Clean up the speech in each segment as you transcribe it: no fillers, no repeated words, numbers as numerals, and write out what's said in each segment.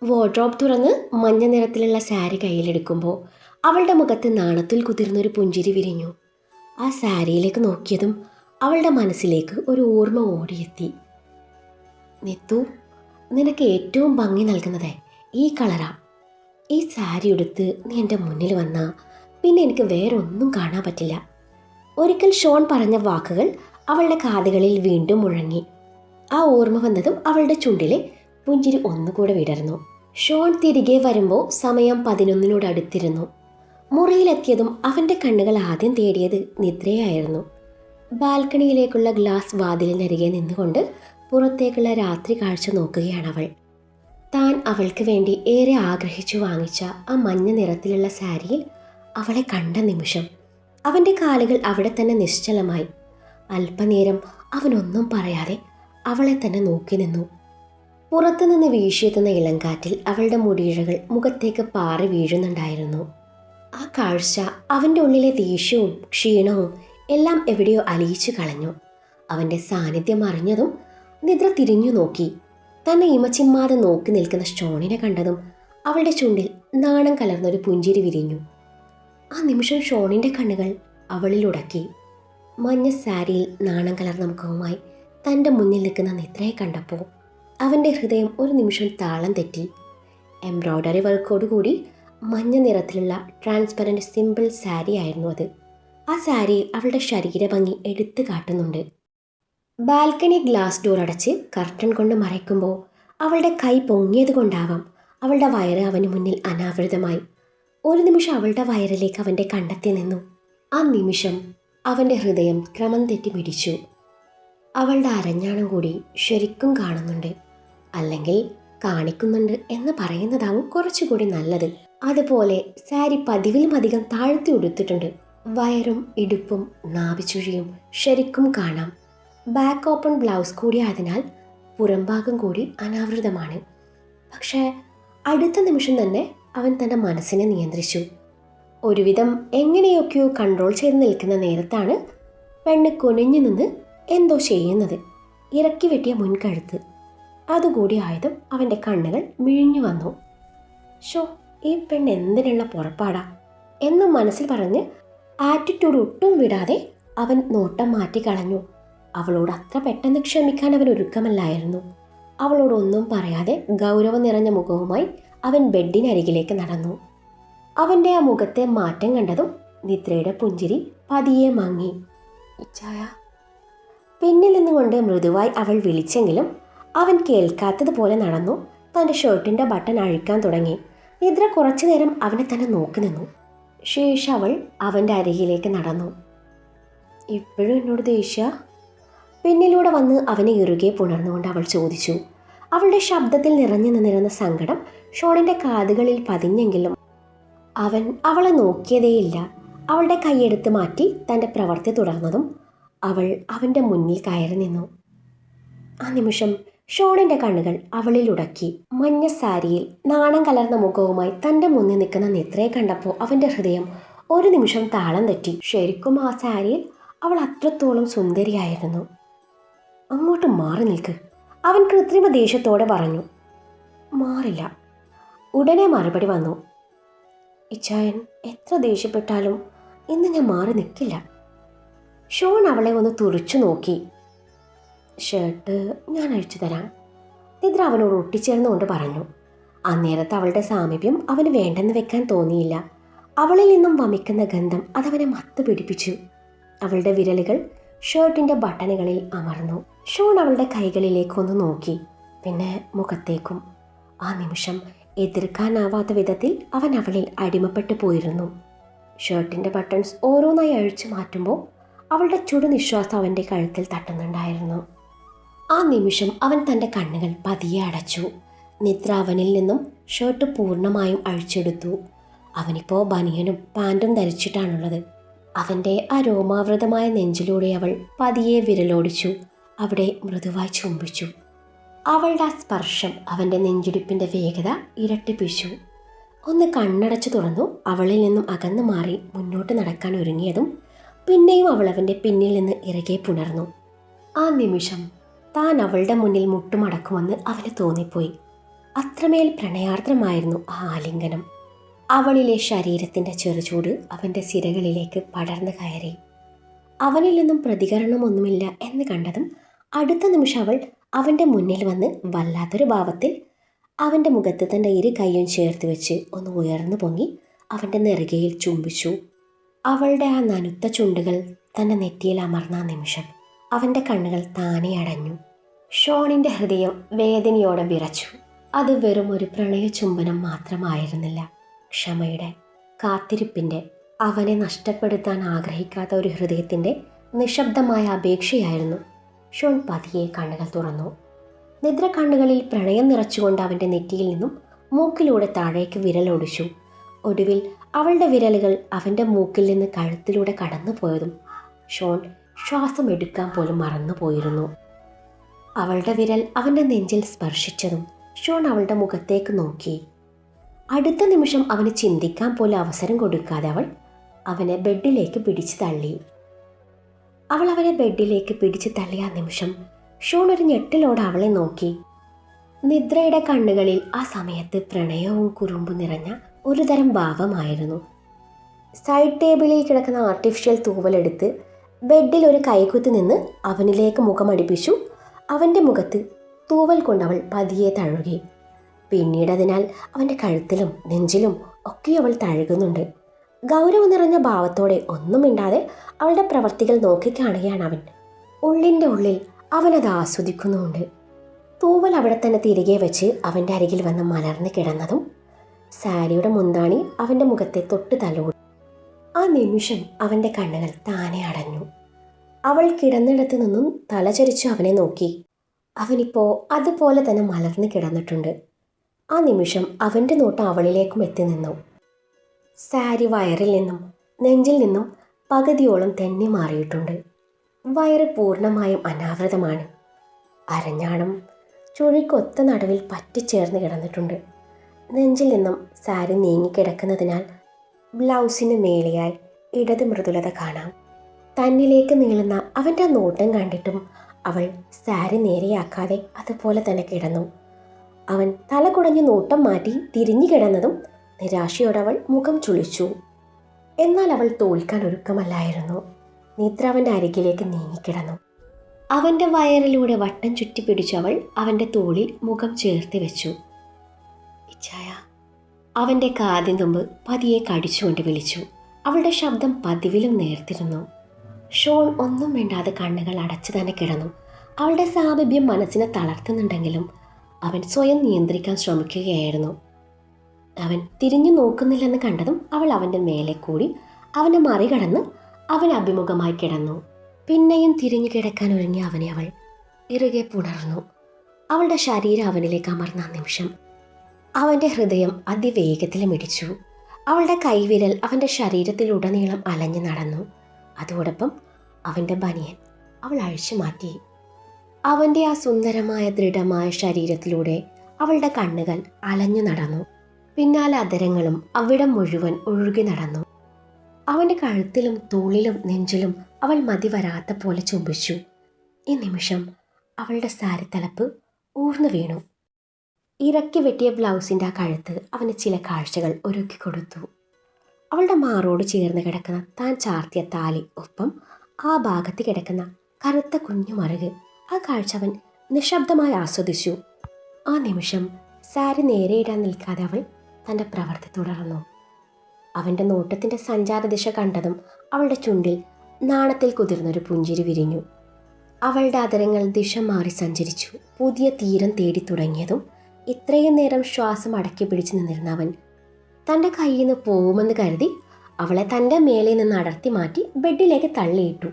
Wardrobe തുറന്ന് മഞ്ഞ നിറത്തിലുള്ള സാരി കയ്യിലെടുക്കുമ്പോൾ അവളുടെ മുഖത്ത് നാണത്തിൽ കുതിർന്നൊരു പുഞ്ചിരി വിരിഞ്ഞു. ആ സാരിയിലേക്ക് നോക്കിയതും അവളുടെ മനസ്സിലേക്ക് ഒരു ഓർമ്മ ഓടിയെത്തി. നിത്തു, നിനക്ക് ഏറ്റവും ഭംഗി നൽകുന്നത് ഈ കളറാ. ഈ സാരി ഉടുത്ത് നീ എൻ്റെ മുന്നിൽ വന്നാൽ പിന്നെ എനിക്ക് വേറെ ഒന്നും കാണാൻ പറ്റില്ല. ഒരിക്കൽ ഷോൺ പറഞ്ഞ വാക്കുകൾ അവളുടെ കാതുകളിൽ വീണ്ടും മുഴങ്ങി. ആ ഓർമ്മ വന്നതും അവളുടെ ചുണ്ടിലെ പുഞ്ചിരി ഒന്നുകൂടെ വിടർന്നു. ഷോൺ തിരികെ വരുമ്പോൾ സമയം 11 അടുത്തിരുന്നു. മുറിയിലെത്തിയതും അവൻ്റെ കണ്ണുകൾ ആദ്യം തേടിയത് നിദ്രയായിരുന്നു. ബാൽക്കണിയിലേക്കുള്ള ഗ്ലാസ് വാതിലിനരികെ നിന്നുകൊണ്ട് പുറത്തേക്കുള്ള രാത്രി കാഴ്ച നോക്കുകയാണവൾ. താൻ അവൾക്ക് വേണ്ടി ഏറെ ആഗ്രഹിച്ചു വാങ്ങിച്ച ആ മഞ്ഞ നിറത്തിലുള്ള സാരിയിൽ അവളെ കണ്ട നിമിഷം അവൻ്റെ കാലുകൾ അവിടെ തന്നെ നിശ്ചലമായി. അല്പനേരം അവനൊന്നും പറയാതെ അവളെ തന്നെ നോക്കി നിന്നു. പുറത്തുനിന്ന് വീശിയെത്തുന്ന ഇളങ്കാറ്റിൽ അവളുടെ മുടിയിഴകൾ മുഖത്തേക്ക് പാറി വീഴുന്നുണ്ടായിരുന്നു. ആ കാഴ്ച അവൻ്റെ ഉള്ളിലെ ദേഷ്യവും ക്ഷീണവും എല്ലാം എവിടെയോ അലിയിച്ചു കളഞ്ഞു. അവൻ്റെ സാന്നിധ്യം അറിഞ്ഞതും നിദ്ര തിരിഞ്ഞു നോക്കി. തന്നെ ഇമച്ചിമ്മാതെ നോക്കി നിൽക്കുന്ന ഷോണിനെ കണ്ടതും അവളുടെ ചുണ്ടിൽ നാണം കലർന്നൊരു പുഞ്ചിരി വിരിഞ്ഞു. ആ നിമിഷം ഷോണിൻ്റെ കണ്ണുകൾ അവളിൽ ഉടക്കി. മഞ്ഞ സാരിയിൽ നാണം കലർന്ന മുഖവുമായി തൻ്റെ മുന്നിൽ നിൽക്കുന്ന നിദ്രയെ കണ്ടപ്പോൾ അവൻ്റെ ഹൃദയം ഒരു നിമിഷം താളം തെറ്റി. എംബ്രോയ്ഡറി വർക്കോടുകൂടി മഞ്ഞ നിറത്തിലുള്ള ട്രാൻസ്പെറൻറ്റ് സിമ്പിൾ സാരി ആയിരുന്നു അത്. ആ സാരിയിൽ അവളുടെ ശരീരഭംഗി എടുത്തു കാട്ടുന്നുണ്ട്. ബാൽക്കണി ഗ്ലാസ് ഡോർ അടച്ച് കർട്ടൻ കൊണ്ട് മറയ്ക്കുമ്പോൾ അവളുടെ കൈ പൊങ്ങിയത് കൊണ്ടാവാം അവളുടെ വയറ് അവന് മുന്നിൽ അനാവൃതമായി. ഒരു നിമിഷം അവളുടെ വയറിലേക്ക് അവൻ്റെ കണ്ടെത്തി നിന്നു. ആ നിമിഷം അവൻ്റെ ഹൃദയം ക്രമം തെറ്റി പിടിച്ചു. അവളുടെ അരഞ്ഞാണം കൂടി ശരിക്കും കാണുന്നുണ്ട്, അല്ലെങ്കിൽ കാണിക്കുന്നുണ്ട് എന്ന് പറയുന്നതാവും കുറച്ചുകൂടി നല്ലത്. അതുപോലെ സാരി പതിവിലും അധികം താഴ്ത്തി ഉടുത്തിട്ടുണ്ട്. വയറും ഇടുപ്പും നാഭിച്ചുഴിയും ശരിക്കും കാണാം. ബാക്ക് ഓപ്പൺ ബ്ലൗസ് കൂടി ആയതിനാൽ പുറംഭാഗം കൂടി അനാവൃതമാണ്. പക്ഷേ അടുത്ത നിമിഷം തന്നെ അവൻ തൻ്റെ മനസ്സിനെ നിയന്ത്രിച്ചു. ഒരുവിധം എങ്ങനെയൊക്കെയോ കൺട്രോൾ ചെയ്ത് നിൽക്കുന്ന നേരത്താണ് പെണ്ണ് കുനിഞ്ഞു നിന്ന് എന്തോ ചെയ്യുന്നത്. ഇറക്കി വെട്ടിയ മുൻകഴുത്ത് അതുകൂടി ആയതും അവൻ്റെ കണ്ണുകൾ മിഴിഞ്ഞു വന്നു. ഷോ, ഈ പെണ്ണ് എന്തിനുള്ള പുറപ്പാടാ എന്നും മനസ്സിൽ പറഞ്ഞ് ആറ്റിറ്റ്യൂഡ് ഒട്ടും വിടാതെ അവൻ നോട്ടം മാറ്റിക്കളഞ്ഞു. അവളോട് അത്ര പെട്ടെന്ന് ക്ഷമിക്കാൻ അവൻ ഒരുക്കമല്ലായിരുന്നു. അവളോടൊന്നും പറയാതെ ഗൗരവം നിറഞ്ഞ മുഖവുമായി അവൻ ബെഡിനരികിലേക്ക് നടന്നു. അവൻ്റെ ആ മുഖത്തെ മാറ്റം കണ്ടതും നിദ്രയുടെ പുഞ്ചിരി പതിയെ മങ്ങി. ഇച്ചായ, പിന്നിൽ നിന്നുകൊണ്ട് മൃദുവായി അവൾ വിളിച്ചെങ്കിലും അവൻ കേൾക്കാത്തതുപോലെ നടന്നു തൻ്റെ ഷർട്ടിൻ്റെ ബട്ടൺ അഴിക്കാൻ തുടങ്ങി. നിദ്ര കുറച്ചു നേരം അവനെ തന്നെ നോക്കി നിന്നു. ശേഷം അവൾ അവൻ്റെ അരികിലേക്ക് നടന്നു. ഇപ്പോഴും എന്നോട് ദേഷ്യ? പിന്നിലൂടെ വന്ന് അവനെ ഇറുകെ പുണർന്നുകൊണ്ട് അവൾ ചോദിച്ചു. അവളുടെ ശബ്ദത്തിൽ നിറഞ്ഞു നിന്നിരുന്ന സങ്കടം ഷോണിൻ്റെ കാതുകളിൽ പതിഞ്ഞെങ്കിലും അവൻ അവളെ നോക്കിയതേയില്ല. അവളുടെ കൈയെടുത്ത് മാറ്റി തൻ്റെ പ്രവൃത്തി തുടർന്നതും അവൾ അവൻ്റെ മുന്നിൽ കയറി നിന്നു. ആ നിമിഷം ഷോണിൻ്റെ കണ്ണുകൾ അവളിൽ ഉടക്കി. മഞ്ഞ സാരിയിൽ നാണം കലർന്ന മുഖവുമായി തൻ്റെ മുന്നിൽ നിൽക്കുന്ന നിദ്രയെ കണ്ടപ്പോൾ അവൻ്റെ ഹൃദയം ഒരു നിമിഷം താളം തെറ്റി. ശരിക്കും ആ സാരിയിൽ അവൾ അത്രത്തോളം സുന്ദരിയായിരുന്നു. അങ്ങോട്ട് മാറി നിൽക്ക്, അവൻ കൃത്രിമ ദേഷ്യത്തോടെ പറഞ്ഞു. മാറില്ല. ഉടനെ മറുപടി വന്നു. ഇച്ചായൻ എത്ര ദേഷ്യപ്പെട്ടാലും ഇന്ന് ഞാൻ മാറി നിൽക്കില്ല. ഷോൺ അവളെ ഒന്ന് തുറിച്ചു നോക്കി. ഷർട്ട് ഞാൻ അഴിച്ചു തരാം, നിദ്ര അവനോട് ഒട്ടിച്ചേർന്നുകൊണ്ട് പറഞ്ഞു. അന്നേരത്ത് അവളുടെ സാമീപ്യം അവന് വേണ്ടെന്ന് വെക്കാൻ തോന്നിയില്ല. അവളിൽ നിന്നും വമിക്കുന്ന ഗന്ധം അതവനെ മത്ത് പിടിപ്പിച്ചു. അവളുടെ വിരലുകൾ ഷർട്ടിൻ്റെ ബട്ടണുകളിൽ അമർന്നു. ഷോൺ അവളുടെ കൈകളിലേക്കൊന്ന് നോക്കി, പിന്നെ മുഖത്തേക്കും. ആ നിമിഷം എതിർക്കാനാവാത്ത വിധത്തിൽ അവൻ അവളിൽ അടിമപ്പെട്ടു പോയിരുന്നു. ഷർട്ടിൻ്റെ ബട്ടൺസ് ഓരോന്നായി അഴിച്ചു മാറ്റുമ്പോൾ അവളുടെ ചുടുനിശ്വാസം അവൻ്റെ കഴുത്തിൽ തട്ടുന്നുണ്ടായിരുന്നു. ആ നിമിഷം അവൻ തൻ്റെ കണ്ണുകൾ പതിയെ അടച്ചു. നിദ്ര അവനിൽ നിന്നും ഷർട്ട് പൂർണ്ണമായും അഴിച്ചെടുത്തു. അവനിപ്പോൾ ബനിയനും പാൻറ്റും ധരിച്ചിട്ടാണുള്ളത്. അവൻ്റെ ആ രോമാവൃതമായ നെഞ്ചിലൂടെ അവൾ പതിയെ വിരലോടിച്ചു. അവിടെ മൃദുവായി ചുംബിച്ചു. അവളുടെ ആ സ്പർശം അവൻ്റെ നെഞ്ചിടിപ്പിൻ്റെ വേഗത ഇരട്ടിപ്പിച്ചു. ഒന്ന് കണ്ണടച്ചു തുറന്നു അവളിൽ നിന്നും അകന്നു മാറി മുന്നോട്ട് നടക്കാൻ ഒരുങ്ങിയതും പിന്നെയും അവൾ അവൻ്റെ പിന്നിൽ നിന്ന് ഇറകെ പുണർന്നു. ആ നിമിഷം താൻ അവളുടെ മുന്നിൽ മുട്ടുമടക്കുമെന്ന് അവന് തോന്നിപ്പോയി. അത്രമേൽ പ്രണയാർദ്രമായിരുന്നു ആ ആലിംഗനം. അവളിലെ ശരീരത്തിൻ്റെ ചെറുചൂട് അവൻ്റെ സിരകളിലേക്ക് പടർന്നു കയറി. അവനിൽ നിന്നും പ്രതികരണമൊന്നുമില്ല എന്ന് കണ്ടതും അടുത്ത നിമിഷം അവൾ അവൻ്റെ മുന്നിൽ വന്ന് വല്ലാത്തൊരു ഭാവത്തിൽ അവൻ്റെ മുഖത്ത് തൻ്റെ ഇരു കൈയും ചേർത്ത് വെച്ച് ഒന്ന് ഉയർന്നു പൊങ്ങി അവൻ്റെ നെറുകയിൽ ചുംബിച്ചു. അവളുടെ ആ നനുത്ത ചുണ്ടുകൾ തൻ്റെ നെറ്റിയിൽ അമർന്ന നിമിഷം അവൻ്റെ കണ്ണുകൾ താനെ അടഞ്ഞു. ഷോണിൻ്റെ ഹൃദയം വേദനയോടെ വിറച്ചു. അത് വെറും ഒരു പ്രണയ ചുംബനം മാത്രമായിരുന്നില്ല. ക്ഷമയുടെ, കാത്തിരിപ്പിൻ്റെ, അവനെ നഷ്ടപ്പെടുത്താൻ ആഗ്രഹിക്കാത്ത ഒരു ഹൃദയത്തിൻ്റെ നിശബ്ദമായ അപേക്ഷയായിരുന്നു. ഷോൺ പതിയെ കണ്ണുകൾ തുറന്നു. നിദ്ര കണ്ണുകളിൽ പ്രണയം നിറച്ചുകൊണ്ട് അവൻ്റെ നെറ്റിയിൽ നിന്നും മൂക്കിലൂടെ താഴേക്ക് വിരലൊടിച്ചു. ഒടുവിൽ അവളുടെ വിരലുകൾ അവൻ്റെ മൂക്കിൽ നിന്ന് കഴുത്തിലൂടെ കടന്നുപോയതും ഷോൺ ശ്വാസം എടുക്കാൻ പോലും മറന്നുപോയിരുന്നു. അവളുടെ വിരൽ അവൻ്റെ നെഞ്ചിൽ സ്പർശിച്ചതും ഷോൺ അവളുടെ മുഖത്തേക്ക് നോക്കി. അടുത്ത നിമിഷം അവന് ചിന്തിക്കാൻ പോലും അവസരം കൊടുക്കാതെ അവൾ അവനെ ബെഡിലേക്ക് പിടിച്ചു തള്ളി. അവനെ ബെഡിലേക്ക് പിടിച്ചു തള്ളിയ ആ നിമിഷം ഷോൺ ഒരു ഞെട്ടലോടെ അവളെ നോക്കി. നിദ്രയുടെ കണ്ണുകളിൽ ആ സമയത്ത് പ്രണയവും കുറുമ്പും നിറഞ്ഞ ഒരു തരം ഭാവമായിരുന്നു. സൈഡ് ടേബിളിൽ കിടക്കുന്ന ആർട്ടിഫിഷ്യൽ തൂവലെടുത്ത് ബെഡിൽ ഒരു കൈകുത്തി നിന്ന് അവനിലേക്ക് മുഖമടിപ്പിച്ചു. അവൻ്റെ മുഖത്ത് തൂവൽ കൊണ്ടവൾ പതിയെ തഴുകി. പിന്നീട് അതിനാൽ അവൻ്റെ കഴുത്തിലും നെഞ്ചിലും ഒക്കെ അവൾ തഴുകുന്നുണ്ട്. ഗൗരവം നിറഞ്ഞ ഭാവത്തോടെ ഒന്നും മിണ്ടാതെ അവളുടെ പ്രവർത്തികൾ നോക്കിക്കാണുകയാണ് അവൻ. ഉള്ളിൻ്റെ ഉള്ളിൽ അവനത് ആസ്വദിക്കുന്നുമുണ്ട്. തൂവൽ അവിടെ തന്നെ തിരികെ വെച്ച് അവൻ്റെ അരികിൽ വന്ന് മലർന്ന് കിടന്നതും സാരിയുടെ മുന്താണി അവൻ്റെ മുഖത്തെ തൊട്ട് തലോടി. ആ നിമിഷം അവൻ്റെ കണ്ണുകൾ താനെ അടഞ്ഞു. അവൾ കിടന്നിടത്ത് നിന്നും തലചരിച്ചു അവനെ നോക്കി. അവനിപ്പോൾ അതുപോലെ തന്നെ മലർന്ന് കിടന്നിട്ടുണ്ട്. ആ നിമിഷം അവൻ്റെ നോട്ടം അവളിലേക്കും എത്തി നിന്നു. സാരി വയറിൽ നിന്നും നെഞ്ചിൽ നിന്നും പകുതിയോളം തെന്നി മാറിയിട്ടുണ്ട്. വയറ് പൂർണ്ണമായും അനാവൃതമാണ്. അരഞ്ഞാണം ചുഴിക്കൊത്ത നടുവിൽ പറ്റിച്ചേർന്ന് കിടന്നിട്ടുണ്ട്. നെഞ്ചിൽ നിന്നും സാരി നീങ്ങിക്കിടക്കുന്നതിനാൽ ബ്ലൗസിന് മേലെയായി ഇടത് മൃദുലത കാണാം. തന്നിലേക്ക് നീളുന്ന അവൻ്റെ നോട്ടം കണ്ടിട്ടും അവൾ സാരി നേരെയാക്കാതെ അതുപോലെ തന്നെ കിടന്നു. അവൻ തല കുടഞ്ഞ് നോട്ടം മാറ്റി തിരിഞ്ഞു കിടന്നതും നിരാശയോടെ അവൾ മുഖം ചുളിച്ചു. എന്നാൽ അവൾ തോൽക്കാൻ ഒരുക്കമല്ലായിരുന്നു. നിദ്ര അവൻ്റെ അരികിലേക്ക് നീങ്ങിക്കിടന്നു. അവൻ്റെ വയറിലൂടെ വട്ടം ചുറ്റി പിടിച്ചു അവൾ അവൻ്റെ തോളിൽ മുഖം ചേർത്ത് വെച്ചു. ഇച്ഛായ, അവൻ്റെ കാതിൻ തുമ്പ് പതിയെ കടിച്ചുകൊണ്ട് വിളിച്ചു. അവളുടെ ശബ്ദം പതിവിലും നേർത്തിരുന്നു. ഷോൺ ഒന്നും വേണ്ടാതെ കണ്ണുകൾ അടച്ചു തന്നെ കിടന്നു. അവളുടെ സാമീപ്യം മനസ്സിനെ തളർത്തുന്നുണ്ടെങ്കിലും അവൻ സ്വയം നിയന്ത്രിക്കാൻ ശ്രമിക്കുകയായിരുന്നു. അവൻ തിരിഞ്ഞു നോക്കുന്നില്ലെന്ന് കണ്ടതും അവൾ അവൻ്റെ മേലെ കൂടി അവനെ മറികടന്ന് അവന് അഭിമുഖമായി കിടന്നു. പിന്നെയും തിരിഞ്ഞു കിടക്കാൻ ഒരുങ്ങിയ അവനെ അവൾ ഇറുകെ പുണർന്നു. അവളുടെ ശരീരം അവനിലേക്ക് അമർന്ന നിമിഷം അവൻ്റെ ഹൃദയം അതിവേഗത്തിൽ മിടിച്ചു. അവളുടെ കൈവിരൽ അവൻ്റെ ശരീരത്തിലുടനീളം അലഞ്ഞു നടന്നു. അതോടൊപ്പം അവൻ്റെ ബനിയൻ അവൾ അഴിച്ചു മാറ്റി. അവൻ്റെ ആ സുന്ദരമായ ദൃഢമായ ശരീരത്തിലൂടെ അവളുടെ കണ്ണുകൾ അലഞ്ഞു നടന്നു. പിന്നാലെ അധരങ്ങളും അവിടം മുഴുവൻ ഒഴുകി നടന്നു. അവൻ്റെ കഴുത്തിലും തോളിലും നെഞ്ചിലും അവൾ മതി വരാത്ത പോലെ ചുംബിച്ചു. ഈ നിമിഷം അവളുടെ സാരി തലപ്പ് ഊർന്നു വീണു. ഇറക്കി വെട്ടിയ ബ്ലൗസിൻ്റെ ആ കഴുത്ത് അവന് ചില കാഴ്ചകൾ ഒരുക്കി കൊടുത്തു. അവളുടെ മാറോട് ചേർന്ന് കിടക്കുന്ന താൻ ചാർത്തിയ താലി, ഒപ്പം ആ ഭാഗത്ത് കിടക്കുന്ന കറുത്ത കുഞ്ഞു മറുക്, ആ കാഴ്ച അവൻ നിശബ്ദമായി ആസ്വദിച്ചു. ആ നിമിഷം സാരി നേരെയിടാൻ നിൽക്കാതെ അവൾ തൻ്റെ പ്രവൃത്തി തുടർന്നു. അവൻ്റെ നോട്ടത്തിൻ്റെ സഞ്ചാരദിശ കണ്ടതും അവളുടെ ചുണ്ടിൽ നാണത്തിൽ കുതിർന്നൊരു പുഞ്ചിരി വിരിഞ്ഞു. അവളുടെ അതരങ്ങൾ ദിശ മാറി സഞ്ചരിച്ചു. പുതിയ തീരം തേടി തുടങ്ങിയതും ഇത്രയും നേരം ശ്വാസം അടക്കി പിടിച്ചു നിന്നിരുന്ന അവൻ തൻ്റെ കയ്യിൽ നിന്ന് പോകുമെന്ന് കരുതി അവളെ തൻ്റെ മേലെ നിന്ന് അടർത്തി മാറ്റി ബെഡിലേക്ക് തള്ളിയിട്ടു.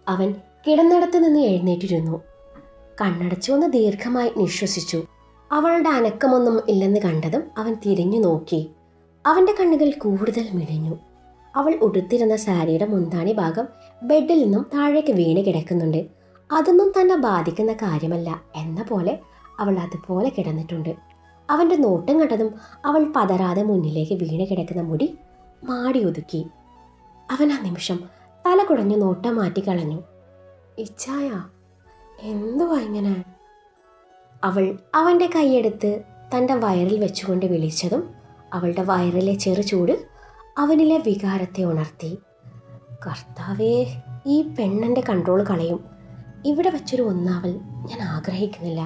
അവൻ കിടന്നിടത്ത് നിന്ന് എഴുന്നേറ്റിരുന്നു. കണ്ണടച്ചു ഒന്ന് ദീർഘമായി നിശ്വസിച്ചു. അവളുടെ അനക്കമൊന്നും ഇല്ലെന്ന് കണ്ടതും അവൻ തിരിഞ്ഞു നോക്കി. അവൻ്റെ കണ്ണുകൾ കൂടുതൽ മിഴിഞ്ഞു. അവൾ ഉടുത്തിരുന്ന സാരിയുടെ മുന്താണി ഭാഗം ബെഡിൽ നിന്നും താഴേക്ക് വീണ് കിടക്കുന്നുണ്ട്. അതൊന്നും തന്നെ ബാധിക്കുന്ന കാര്യമല്ല എന്ന പോലെ അവൾ അതുപോലെ കിടന്നിട്ടുണ്ട്. അവൻ്റെ നോട്ടം കണ്ടതും അവൾ പതറാതെ മുന്നിലേക്ക് വീണ് കിടക്കുന്ന മുടി മാടി ഒതുക്കി. അവൻ ആ നിമിഷം തല കുടഞ്ഞു നോട്ടം മാറ്റിക്കളഞ്ഞു. ഇച്ഛായ, എന്തുവാ ഇങ്ങനെ? അവൾ അവൻ്റെ കൈയെടുത്ത് തൻ്റെ വയറിൽ വെച്ചുകൊണ്ട് വിളിച്ചതും അവളുടെ വയറിലെ ചെറുചൂട് അവനിലെ വികാരത്തെ ഉണർത്തി. കർത്താവേ, ഈ പെണ്ണിൻ്റെ കൺട്രോൾ കളയും. ഇവിടെ വെച്ചൊരു ഒന്നാവൽ ഞാൻ ആഗ്രഹിക്കുന്നില്ല.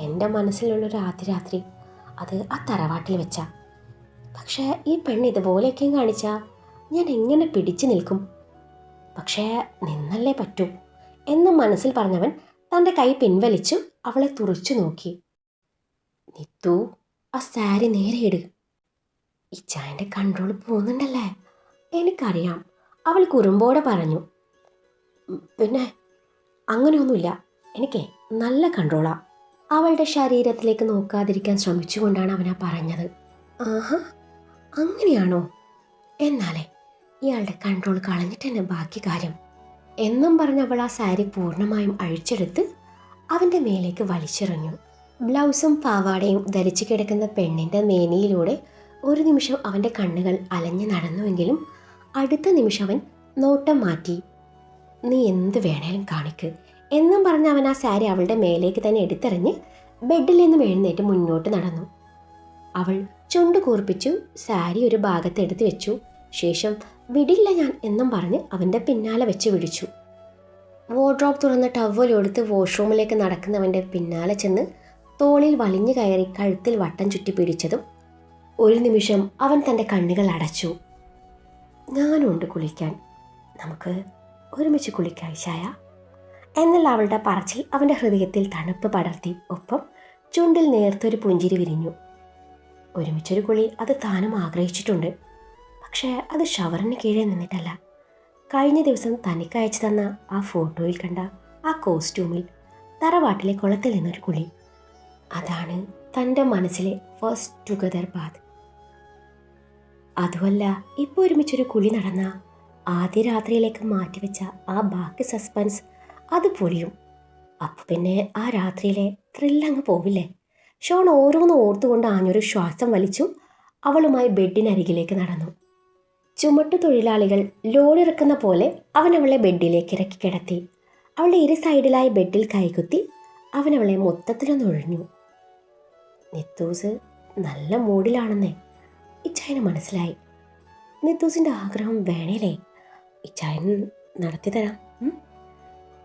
എൻ്റെ മനസ്സിലുള്ളൊരു ആദ്യ രാത്രി അത് ആ തറവാട്ടിൽ വെച്ചാ. പക്ഷേ ഈ പെണ്ണ് ഇതുപോലെയൊക്കെയും കാണിച്ചാൽ ഞാൻ എങ്ങനെ പിടിച്ചു നിൽക്കും? പക്ഷേ നിന്നല്ലേ പറ്റൂ എന്ന് മനസ്സിൽ പറഞ്ഞവൻ തൻ്റെ കൈ പിൻവലിച്ചു അവളെ തുറച്ചു നോക്കി. നിത്തു, ആ സാരി നേരെ ഇട്. ഇച്ചായൻ്റെ കൺട്രോൾ പോകുന്നുണ്ടല്ലേ? എനിക്കറിയാം, അവൾ കുറുമ്പോടെ പറഞ്ഞു. പിന്നെ അങ്ങനെയൊന്നുമില്ല, എനിക്ക് നല്ല കൺട്രോളാ. അവളുടെ ശരീരത്തിലേക്ക് നോക്കാതിരിക്കാൻ ശ്രമിച്ചുകൊണ്ടാണ് അവനാ പറഞ്ഞത്. ആഹാ, അങ്ങനെയാണോ? എന്നാലേ ഇയാളുടെ കൺട്രോൾ കളഞ്ഞിട്ട് തന്നെ ബാക്കി കാര്യം എന്നും പറഞ്ഞ് അവൾ ആ സാരി പൂർണ്ണമായും അഴിച്ചെടുത്ത് അവൻ്റെ മേലേക്ക് വലിച്ചെറിഞ്ഞു. ബ്ലൗസും പാവാടയും ധരിച്ചു കിടക്കുന്ന പെണ്ണിൻ്റെ മേനിയിലൂടെ ഒരു നിമിഷം അവൻ്റെ കണ്ണുകൾ അലഞ്ഞു നടന്നുവെങ്കിലും അടുത്ത നിമിഷം അവൻ നോട്ടം മാറ്റി. നീ എന്ത് വേണേലും കാണിക്ക് എന്നും പറഞ്ഞ് അവൻ ആ സാരി അവളുടെ മേലേക്ക് തന്നെ എടുത്തെറിഞ്ഞ് ബെഡിൽ നിന്നും എഴുന്നേറ്റ് മുന്നോട്ട് നടന്നു. അവൾ ചുണ്ടു കൂർപ്പിച്ചു സാരി ഒരു ഭാഗത്ത് എടുത്തു വെച്ചു. ശേഷം വിടില്ല ഞാൻ എന്നും പറഞ്ഞ് അവൻ്റെ പിന്നാലെ വെച്ച് വിളിച്ചു. വാർഡ്രോബ് തുറന്ന ടവലെടുത്ത് വാഷ്റൂമിലേക്ക് നടക്കുന്നവൻ്റെ പിന്നാലെ ചെന്ന് തോളിൽ വലിഞ്ഞു കയറി കഴുത്തിൽ വട്ടം ചുറ്റി പിടിച്ചതും ഒരു നിമിഷം അവൻ തൻ്റെ കണ്ണുകൾ അടച്ചു. ഞാനുണ്ട് കുളിക്കാൻ, നമുക്ക് ഒരുമിച്ച് കുളിക്കാം ഇശായ എന്നുള്ള അവളുടെ പറച്ചിൽ അവൻ്റെ ഹൃദയത്തിൽ തണുപ്പ് പടർത്തി. ഒപ്പം ചുണ്ടിൽ നേർത്തൊരു പുഞ്ചിരി വിരിഞ്ഞു. ഒരുമിച്ചൊരു കുളി അത് താനും ആഗ്രഹിച്ചിട്ടുണ്ട്. പക്ഷേ അത് ഷവറിന് കീഴെ നിന്നിട്ടല്ല. കഴിഞ്ഞ ദിവസം തനിക്ക് അയച്ചു തന്ന ആ ഫോട്ടോയിൽ കണ്ട ആ കോസ്റ്റ്യൂമിൽ തറവാട്ടിലെ കുളത്തിൽ നിന്നൊരു കുളി. അതാണ് തൻ്റെ മനസ്സിലെ ഫസ്റ്റ് ടുഗദർ ബാത്ത്. അതുമല്ല, ഇപ്പോൾ ഒരുമിച്ചൊരു കുളി നടന്ന ആദ്യ രാത്രിയിലേക്ക് മാറ്റിവെച്ച ആ ബാക്കി സസ്പെൻസ് അത് പൊളിയും. അപ്പം പിന്നെ ആ രാത്രിയിലെ ത്രില്ലങ്ങ് പോവില്ലേ? ഷോൺ ഓരോന്ന് ഓർത്തുകൊണ്ട് ആഞ്ഞൊരു ശ്വാസം വലിച്ചു അവളുമായി ബെഡിനരികിലേക്ക് നടന്നു. ചുമട്ടു തൊഴിലാളികൾ ലോഡിറക്കുന്ന പോലെ അവൻ അവളെ ബെഡിലേക്ക് ഇറക്കി കിടത്തി. അവളുടെ ഇരു സൈഡിലായി ബെഡിൽ കൈകുത്തി അവൻ അവളെ മൊത്തത്തിലൊന്ന് ഒഴിഞ്ഞു. നിത്തൂസ് നല്ല മൂഡിലാണെന്നേ ഇച്ചായന് മനസ്സിലായി. നിത്തൂസിൻ്റെ ആഗ്രഹം വേണേലേ ഇച്ചായൻ നടത്തി തരാം.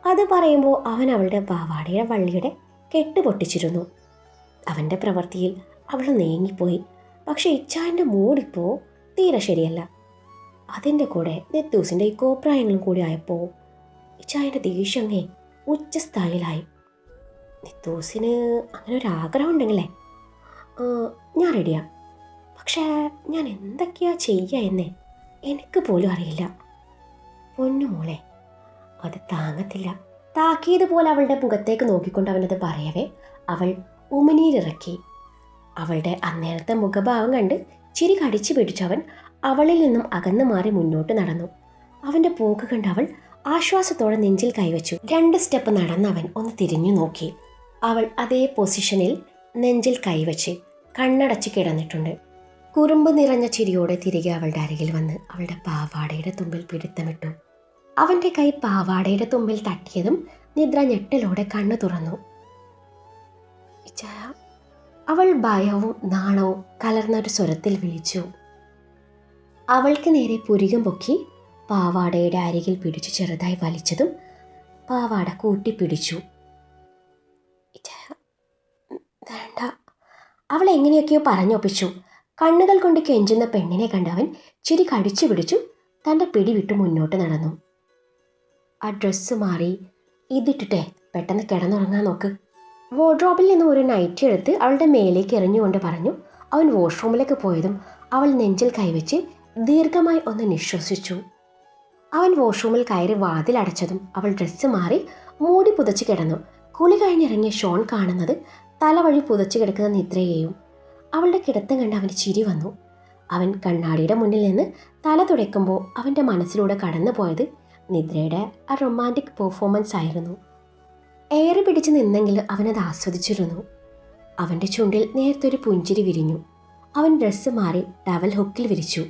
അത് പറയുമ്പോൾ അവൻ അവളുടെ പാവാടയുടെ വള്ളിയുടെ കെട്ട് പൊട്ടിച്ചിരുന്നു. അവൻ്റെ പ്രവൃത്തിയിൽ അവൾ നീങ്ങിപ്പോയി. പക്ഷെ ഇച്ചായൻ്റെ മൂഡിപ്പോൾ തീരെ ശരിയല്ല. അതിൻ്റെ കൂടെ നിത്തൂസിൻ്റെ ഈ കോപ്രായങ്ങളും കൂടി ആയപ്പോൾ ഇച്ചായൻ്റെ ദേഷ്യങ്ങേ ഉച്ചസ്ഥായിലായി. നിത്തൂസിന് അങ്ങനെ ഒരു ആഗ്രഹം ഉണ്ടെങ്കിലേ ഞാൻ റെഡിയാ. പക്ഷേ ഞാൻ എന്തൊക്കെയാ ചെയ്യുക എന്നേ എനിക്ക് പോലും അറിയില്ല. പൊന്നുമോളെ, അത് താങ്ങത്തില്ല. താക്കിയതുപോലെ അവളുടെ മുഖത്തേക്ക് നോക്കിക്കൊണ്ട് അവനത് പറയവേ അവൾ ഉമിനീരിറക്കി. അവളുടെ അന്നേരത്തെ മുഖഭാവം കണ്ട് ചിരി കടിച്ചു പിടിച്ചവൻ അവളിൽ നിന്നും അകന്നു മാറി മുന്നോട്ട് നടന്നു. അവൻ്റെ പോക്ക് കണ്ട് അവൾ ആശ്വാസത്തോടെ നെഞ്ചിൽ കൈവച്ചു. 2 സ്റ്റെപ്പ് നടന്നവൻ ഒന്ന് തിരിഞ്ഞു നോക്കി. അവൾ അതേ പൊസിഷനിൽ നെഞ്ചിൽ കൈവച്ച് കണ്ണടച്ച് കിടന്നിട്ടുണ്ട്. കുറുമ്പ് നിറഞ്ഞ ചിരിയോടെ തിരികെ അവളുടെ അരികിൽ വന്ന് അവളുടെ പാവാടയുടെ തുമ്പിൽ പിടുത്തമിട്ടു. അവൻ്റെ കൈ പാവാടയുടെ തുമ്പിൽ തട്ടിയതും നിദ്ര ഞെട്ടലോടെ കണ്ണു തുറന്നു. അവൾ ഭയവും നാണവും കലർന്നൊരു സ്വരത്തിൽ വിളിച്ചു. അവൾക്ക് നേരെ പുരികം പൊക്കി പാവാടയുടെ അരികിൽ പിടിച്ചു ചെറുതായി വലിച്ചതും പാവാട കൂട്ടിപ്പിടിച്ചു. വേണ്ട, അവൾ എങ്ങനെയൊക്കെയോ പറഞ്ഞൊപ്പിച്ചു. കണ്ണുകൾ കൊണ്ട് കെഞ്ചുന്ന പെണ്ണിനെ കണ്ടവൻ ചിരി കടിച്ചു പിടിച്ചു തൻ്റെ പിടി വിട്ടു മുന്നോട്ട് നടന്നു. ആ ഡ്രസ്സ് മാറി ഇതിട്ടിട്ടെ പെട്ടെന്ന് കിടന്നുറങ്ങാൻ നോക്ക്. വാർഡ്രോബിൽ നിന്നും ഒരു നൈറ്റി എടുത്ത് അവളുടെ മേലേക്ക് എറിഞ്ഞുകൊണ്ട് പറഞ്ഞു. അവൻ വാഷ്റൂമിലേക്ക് പോയതും അവൾ നെഞ്ചിൽ കൈവച്ച് ദീർഘമായി ഒന്ന് നിശ്വസിച്ചു. അവൻ വാഷ്റൂമിൽ കയറി വാതിലടച്ചതും അവൾ ഡ്രസ്സ് മാറി മൂടി പുതച്ച് കിടന്നു. കുളി കഴിഞ്ഞിറങ്ങിയ ഷോൺ കാണുന്നത് തലവഴി പുതച്ച് കിടക്കുന്ന നിദ്രയെയും. അവളുടെ കിടത്തം കണ്ട് അവന് ചിരി വന്നു. അവൻ കണ്ണാടിയുടെ മുന്നിൽ നിന്ന് തല തുടയ്ക്കുമ്പോൾ അവൻ്റെ മനസ്സിലൂടെ കടന്നു പോയത് നിദ്രയുടെ ആ റൊമാൻറ്റിക് പെർഫോമൻസ് ആയിരുന്നു. ഏറെ പിടിച്ച് നിന്നെങ്കിൽ അവനത് ആസ്വദിച്ചിരുന്നു. അവൻ്റെ ചുണ്ടിൽ നേരത്തൊരു പുഞ്ചിരി വിരിഞ്ഞു. അവൻ ഡ്രസ്സ് മാറി ടവൽ ഹുക്കിൽ വിരിച്ചു.